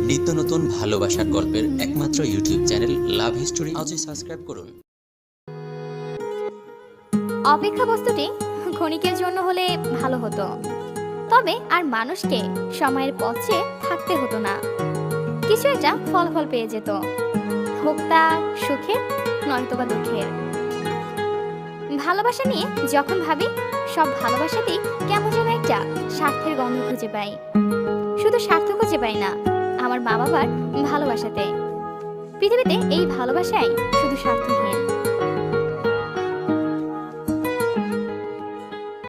নিত্য নতুন ভালোবাসার গল্পের একমাত্র ইউটিউব চ্যানেল লাভ হিস্টোরি আজই সাবস্ক্রাইব করুন। অপেক্ষা বস্তুটি ক্ষণিকের জন্য হলে ভালো হতো, তবে আর মানুষকে সময়ের পথে থাকতে হতো না। কিছু একটা ফলাফল পেয়ে যেত, হোক তা সুখের নয়তোবা দুঃখের। ভালোবাসা নিয়ে যখন ভাবি, সব ভালোবাসাতেই কেমন যেন একটা স্বার্থের গন্ধ খুঁজে পাই। শুধু স্বার্থ খুঁজে পাই না, আমার মা বাবার ভালোবাসাতে। পৃথিবীতে এই ভালোবাসাই শুধু স্বার্থহীন।